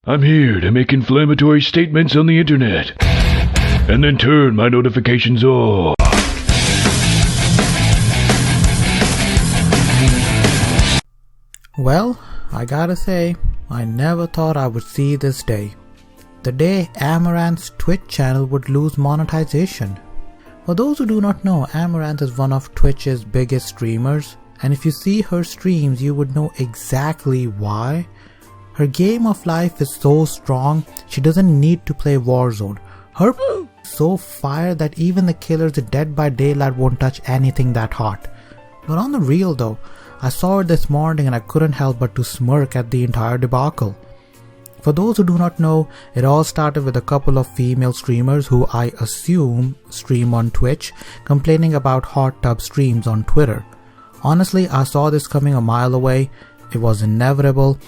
I'm here to make inflammatory statements on the internet, and then turn my notifications off. Well, I gotta say, I never thought I would see this day. The day Amouranth's Twitch channel would lose monetization. For those who do not know, Amouranth is one of Twitch's biggest streamers, and if you see her streams, you would know exactly why. Her game of life is so strong, she doesn't need to play Warzone. Her is so fire that even the killers in Dead by Daylight won't touch anything that hot. But on the real though, I saw it this morning and I couldn't help but to smirk at the entire debacle. For those who do not know, it all started with a couple of female streamers who I assume stream on Twitch, complaining about hot tub streams on Twitter. Honestly, I saw this coming a mile away. It was inevitable.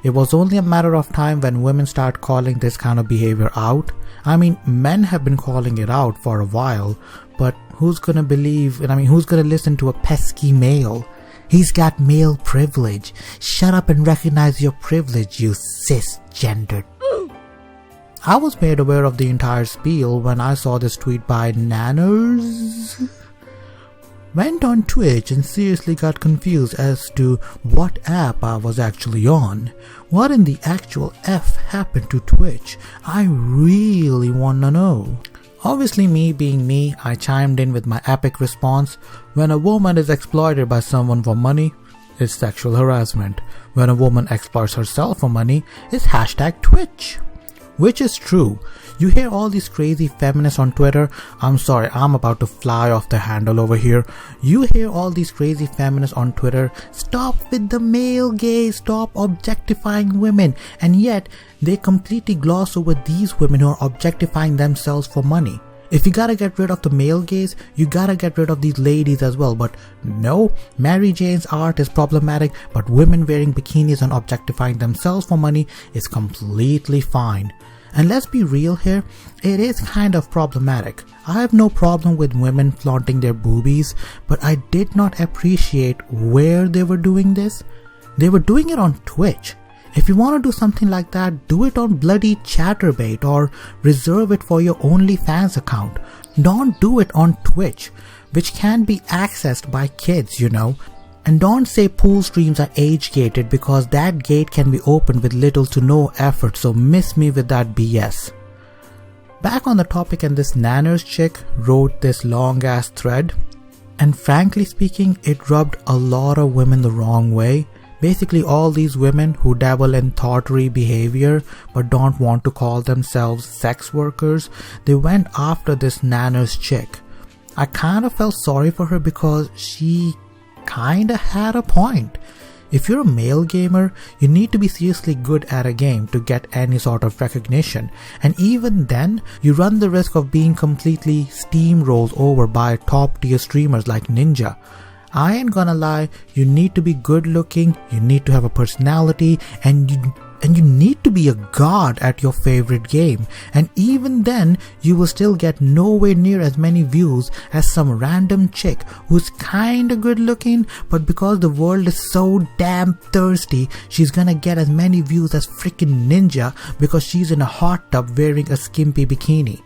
It was only a matter of time when women start calling this kind of behavior out. I mean, men have been calling it out for a while, but who's gonna listen to a pesky male? He's got male privilege. Shut up and recognize your privilege, you cisgendered. I was made aware of the entire spiel when I saw this tweet by Nanners. Went on Twitch and seriously got confused as to what app I was actually on. What in the actual F happened to Twitch? I really wanna know. Obviously, me being me, I chimed in with my epic response. When a woman is exploited by someone for money, it's sexual harassment. When a woman exploits herself for money, it's #Twitch. Which is true. You hear all these crazy feminists on Twitter. I'm sorry, I'm about to fly off the handle over here. You hear all these crazy feminists on Twitter. Stop with the male gaze, stop objectifying women. And yet, they completely gloss over these women who are objectifying themselves for money. If you gotta get rid of the male gaze, you gotta get rid of these ladies as well. But no, Mary Jane's art is problematic, but women wearing bikinis and objectifying themselves for money is completely fine. And let's be real here, it is kind of problematic. I have no problem with women flaunting their boobies, but I did not appreciate where they were doing this. They were doing it on Twitch. If you want to do something like that, do it on bloody Chatterbait or reserve it for your OnlyFans account. Don't do it on Twitch, which can be accessed by kids, you know. And don't say pool streams are age gated, because that gate can be opened with little to no effort, so miss me with that BS. Back on the topic, and this Nanners chick wrote this long ass thread, and frankly speaking, it rubbed a lot of women the wrong way. Basically all these women who dabble in thoughtory behavior but don't want to call themselves sex workers, they went after this Nanners chick. I kind of felt sorry for her because she kinda had a point. If you're a male gamer, you need to be seriously good at a game to get any sort of recognition, and even then, you run the risk of being completely steamrolled over by top tier streamers like Ninja. I ain't gonna lie, you need to be good looking, you need to have a personality, and you need to be a god at your favorite game. And even then, you will still get nowhere near as many views as some random chick who's kinda good looking, but because the world is so damn thirsty, she's gonna get as many views as freaking Ninja because she's in a hot tub wearing a skimpy bikini.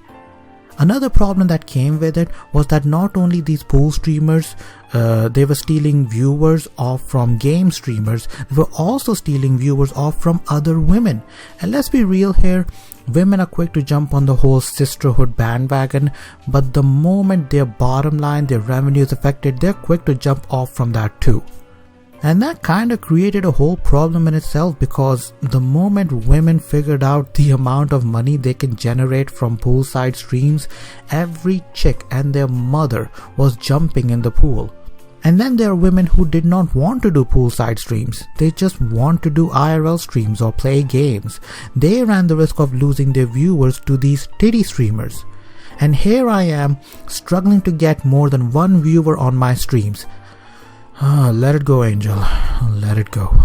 Another problem that came with it was that not only these pool streamers, they were stealing viewers off from game streamers, they were also stealing viewers off from other women. And let's be real here, women are quick to jump on the whole sisterhood bandwagon, but the moment their bottom line, their revenue is affected, they're quick to jump off from that too. And that kind of created a whole problem in itself, because the moment women figured out the amount of money they can generate from poolside streams, every chick and their mother was jumping in the pool. And then there are women who did not want to do poolside streams. They just want to do IRL streams or play games. They ran the risk of losing their viewers to these titty streamers. And here I am, struggling to get more than one viewer on my streams. Let it go, Angel. Let it go.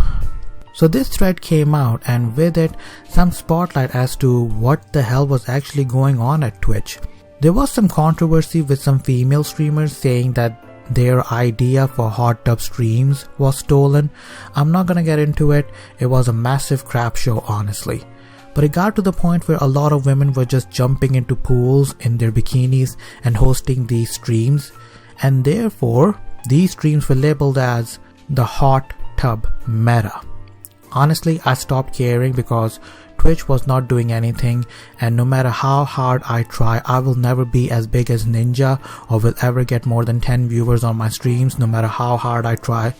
So this thread came out, and with it, some spotlight as to what the hell was actually going on at Twitch. There was some controversy with some female streamers saying that their idea for hot tub streams was stolen. I'm not gonna get into it. It was a massive crap show, honestly. But it got to the point where a lot of women were just jumping into pools in their bikinis and hosting these streams, and therefore these streams were labeled as the hot tub meta. Honestly, I stopped caring because Twitch was not doing anything, and no matter how hard I try, I will never be as big as Ninja or will ever get more than 10 viewers on my streams no matter how hard I try.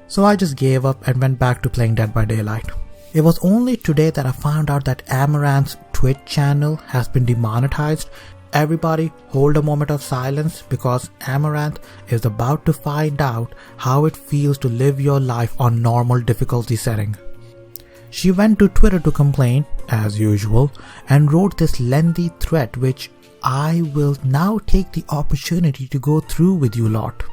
So I just gave up and went back to playing Dead by Daylight. It was only today that I found out that Amouranth's Twitch channel has been demonetized. Everybody hold a moment of silence because Amouranth is about to find out how it feels to live your life on normal difficulty setting. She went to Twitter to complain, as usual, and wrote this lengthy thread which I will now take the opportunity to go through with you lot.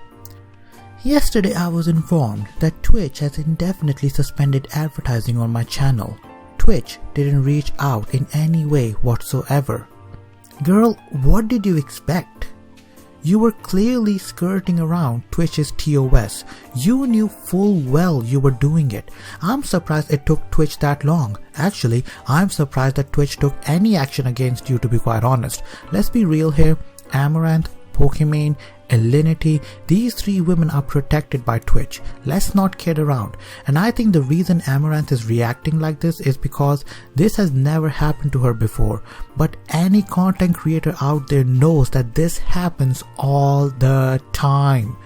Yesterday I was informed that Twitch has indefinitely suspended advertising on my channel. Twitch didn't reach out in any way whatsoever. Girl, what did you expect? You were clearly skirting around Twitch's TOS. You knew full well you were doing it. I'm surprised it took Twitch that long. Actually, I'm surprised that Twitch took any action against you, to be quite honest. Let's be real here. Amouranth, Pokimane, Elinity, these three women are protected by Twitch. Let's not kid around. And I think the reason Amouranth is reacting like this is because this has never happened to her before. But any content creator out there knows that this happens all the time.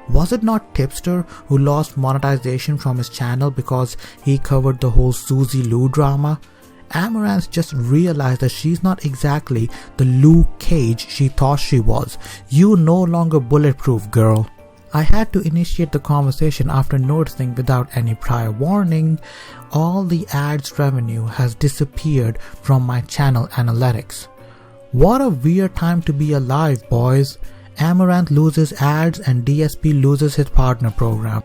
Was it not Tipster who lost monetization from his channel because he covered the whole Suzy Lou drama? Amouranth just realized that she's not exactly the Luke Cage she thought she was. You no longer bulletproof, girl. I had to initiate the conversation after noticing without any prior warning, all the ads revenue has disappeared from my channel analytics. What a weird time to be alive, boys. Amouranth loses ads and DSP loses his partner program.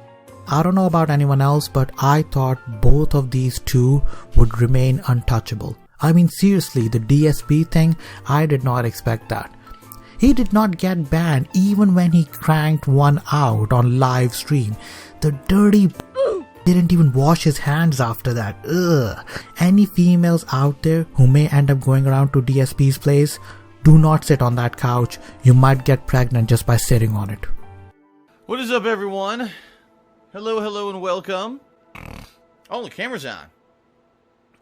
I don't know about anyone else, but I thought both of these two would remain untouchable. I mean, seriously, the DSP thing, I did not expect that. He did not get banned even when he cranked one out on live stream. The dirty didn't even wash his hands after that. Ugh. Any females out there who may end up going around to DSP's place, do not sit on that couch. You might get pregnant just by sitting on it. What is up, everyone? Hello, and welcome. Oh, the camera's on.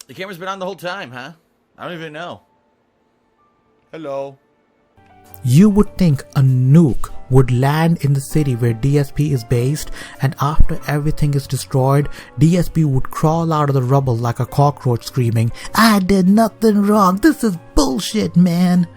The camera's been on the whole time, huh? I don't even know. Hello. You would think a nuke would land in the city where DSP is based, and after everything is destroyed, DSP would crawl out of the rubble like a cockroach screaming, "I did nothing wrong, this is bullshit, man."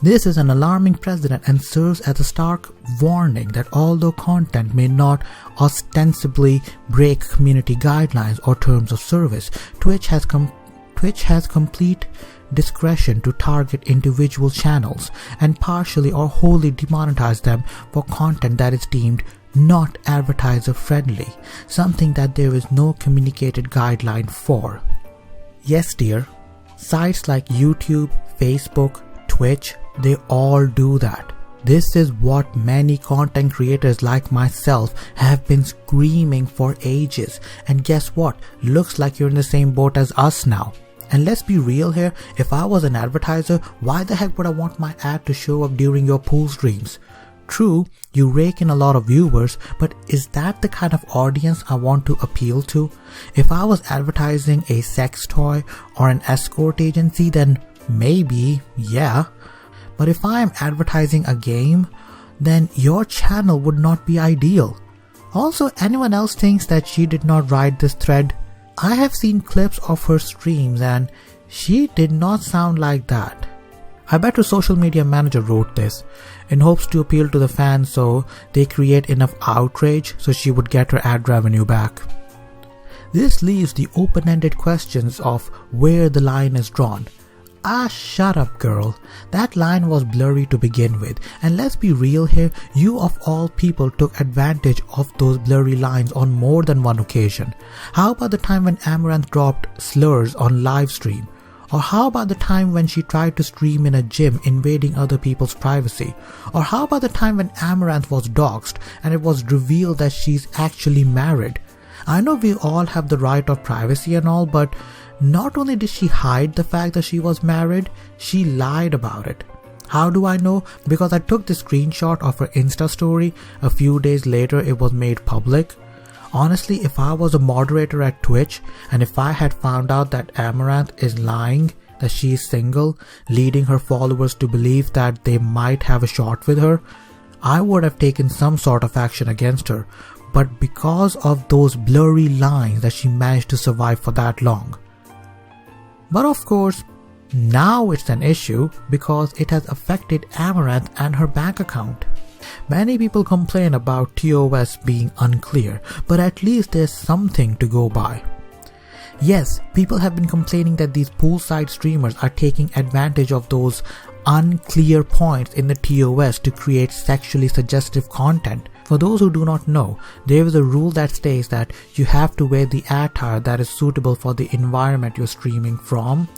This is an alarming precedent and serves as a stark warning that although content may not ostensibly break community guidelines or terms of service, Twitch has complete discretion to target individual channels and partially or wholly demonetize them for content that is deemed not advertiser friendly, something that there is no communicated guideline for. Yes dear, sites like YouTube, Facebook, Twitch, they all do that. This is what many content creators like myself have been screaming for ages, and guess what? Looks like you're in the same boat as us now. And let's be real here, if I was an advertiser, why the heck would I want my ad to show up during your pool streams? True, you rake in a lot of viewers, but is that the kind of audience I want to appeal to? If I was advertising a sex toy or an escort agency, then maybe, yeah. But if I am advertising a game, then your channel would not be ideal. Also, anyone else thinks that she did not write this thread? I have seen clips of her streams and she did not sound like that. I bet her social media manager wrote this in hopes to appeal to the fans so they create enough outrage so she would get her ad revenue back. This leaves the open-ended questions of where the line is drawn. Ah, shut up, girl. That line was blurry to begin with, and let's be real here, you of all people took advantage of those blurry lines on more than one occasion. How about the time when Amouranth dropped slurs on live stream? Or how about the time when she tried to stream in a gym invading other people's privacy? Or how about the time when Amouranth was doxxed and it was revealed that she's actually married? I know we all have the right of privacy and all, but Not only did she hide the fact that she was married, she lied about it. How do I know? Because I took the screenshot of her Insta story. A few days later it was made public. Honestly, if I was a moderator at Twitch and if I had found out that Amouranth is lying, that she is single, leading her followers to believe that they might have a shot with her, I would have taken some sort of action against her. But because of those blurry lines that she managed to survive for that long. But of course, now it's an issue because it has affected Amouranth and her bank account. Many people complain about TOS being unclear, but at least there's something to go by. Yes, people have been complaining that these poolside streamers are taking advantage of those unclear points in the TOS to create sexually suggestive content. For those who do not know, there is a rule that states that you have to wear the attire that is suitable for the environment you're streaming from.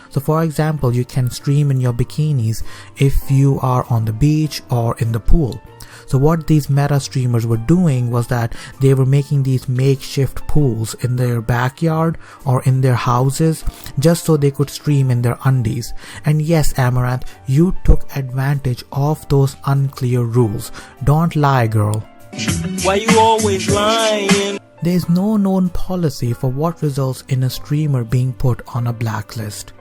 So for example, you can stream in your bikinis if you are on the beach or in the pool. So what these meta streamers were doing was that they were making these makeshift pools in their backyard or in their houses just so they could stream in their undies. And yes, Amouranth, you took advantage of those unclear rules. Don't lie, girl. Why you always lying? There is no known policy for what results in a streamer being put on a blacklist.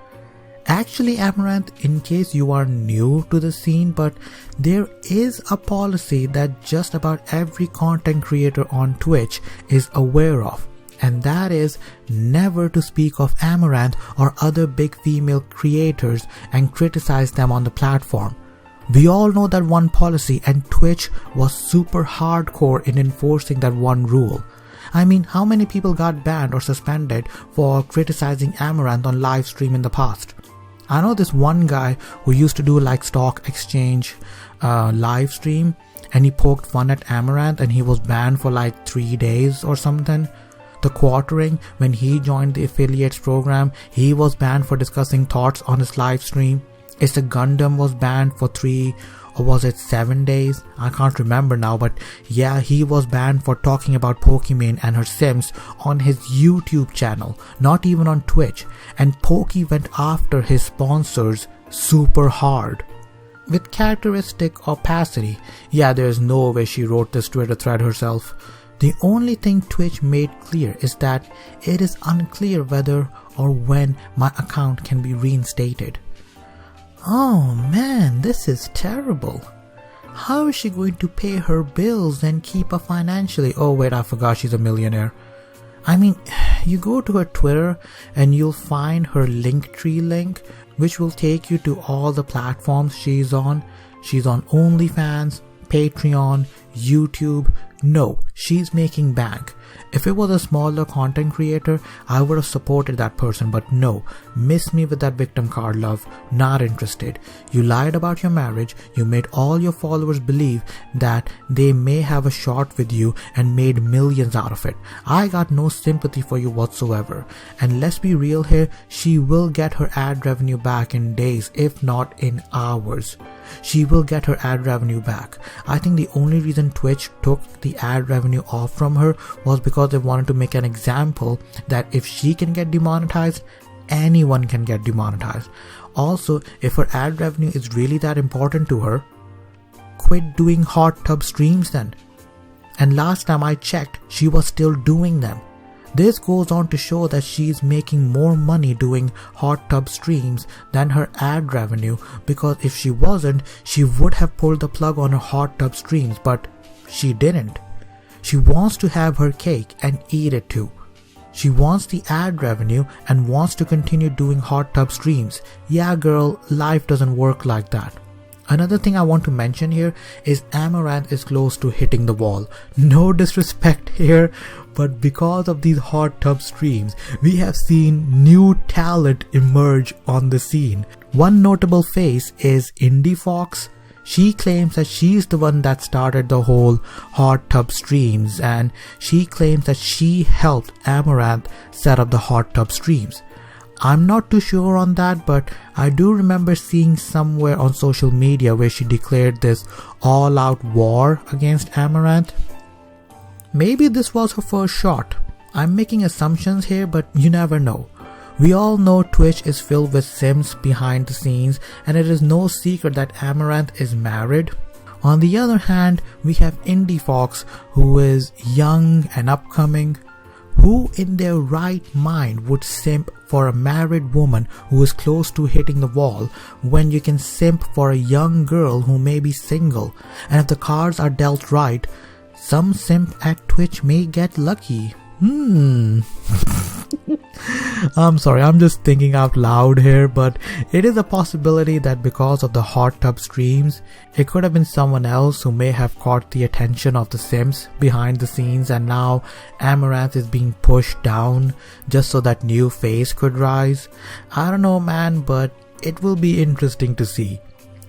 Actually, Amouranth, in case you are new to the scene, but there is a policy that just about every content creator on Twitch is aware of, and that is never to speak of Amouranth or other big female creators and criticize them on the platform. We all know that one policy, and Twitch was super hardcore in enforcing that one rule. I mean, how many people got banned or suspended for criticizing Amouranth on live stream in the past? I know this one guy who used to do like stock exchange live stream, and he poked fun at Amouranth and he was banned for like 3 days or something. The Quartering, when he joined the affiliates program, he was banned for discussing thoughts on his live stream. It's the Gundam was banned for 3 or was it 7 days? I can't remember now, but yeah, he was banned for talking about Pokimane and her Sims on his YouTube channel, not even on Twitch, and Poki went after his sponsors super hard. With characteristic opacity, yeah, there's no way she wrote this Twitter thread herself. The only thing Twitch made clear is that it is unclear whether or when my account can be reinstated. Oh man, this is terrible. How is she going to pay her bills and keep her financially? Oh wait, I forgot she's a millionaire. I mean, you go to her Twitter and you'll find her Linktree link, which will take you to all the platforms she's on. She's on OnlyFans, Patreon, YouTube. No, she's making bank. If it was a smaller content creator, I would have supported that person, but no, miss me with that victim card, love, not interested. You lied about your marriage, you made all your followers believe that they may have a shot with you and made millions out of it. I got no sympathy for you whatsoever. And let's be real here, she will get her ad revenue back in days, if not in hours. She will get her ad revenue back. I think the only reason Twitch took the ad revenue off from her was because they wanted to make an example that if she can get demonetized, anyone can get demonetized. Also, if her ad revenue is really that important to her, quit doing hot tub streams then. And last time I checked, she was still doing them. This goes on to show that she's making more money doing hot tub streams than her ad revenue, because if she wasn't, she would have pulled the plug on her hot tub streams, but she didn't. She wants to have her cake and eat it too. She wants the ad revenue and wants to continue doing hot tub streams. Yeah girl, life doesn't work like that. Another thing I want to mention here is Amouranth is close to hitting the wall. No disrespect here, but because of these hot tub streams, we have seen new talent emerge on the scene. One notable face is Indie Fox. She claims that she's the one that started the whole hot tub streams, and she claims that she helped Amouranth set up the hot tub streams. I'm not too sure on that, but I do remember seeing somewhere on social media where she declared this all-out war against Amouranth. Maybe this was her first shot. I'm making assumptions here, but you never know. We all know Twitch is filled with simps behind the scenes, and it is no secret that Amouranth is married. On the other hand, we have Indie Fox, who is young and upcoming. Who in their right mind would simp for a married woman who is close to hitting the wall when you can simp for a young girl who may be single? And if the cards are dealt right, some simp at Twitch may get lucky. I'm sorry, I'm just thinking out loud here, but it is a possibility that because of the hot tub streams, it could have been someone else who may have caught the attention of the simps behind the scenes, and now Amouranth is being pushed down just so that new face could rise. I don't know, man, but it will be interesting to see.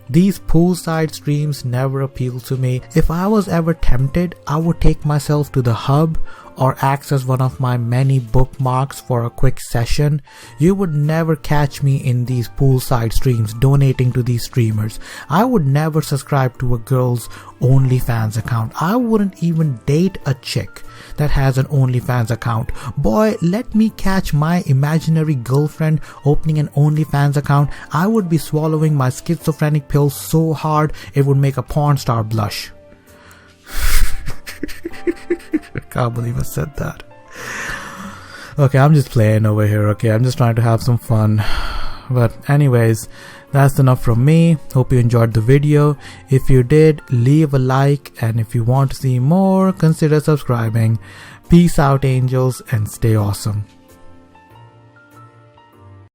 These poolside streams never appeal to me. If I was ever tempted, I would take myself to the hub or access one of my many bookmarks for a quick session. You would never catch me in these poolside streams donating to these streamers. I would never subscribe to a girl's OnlyFans account. I wouldn't even date a chick that has an OnlyFans account. Boy, let me catch my imaginary girlfriend opening an OnlyFans account. I would be swallowing my schizophrenic pills so hard it would make a porn star blush. I can't believe I said that. Okay, I'm just playing over here, okay? I'm just trying to have some fun. But anyways, that's enough from me. Hope you enjoyed the video. If you did, leave a like, and if you want to see more, consider subscribing. Peace out, angels, and stay awesome.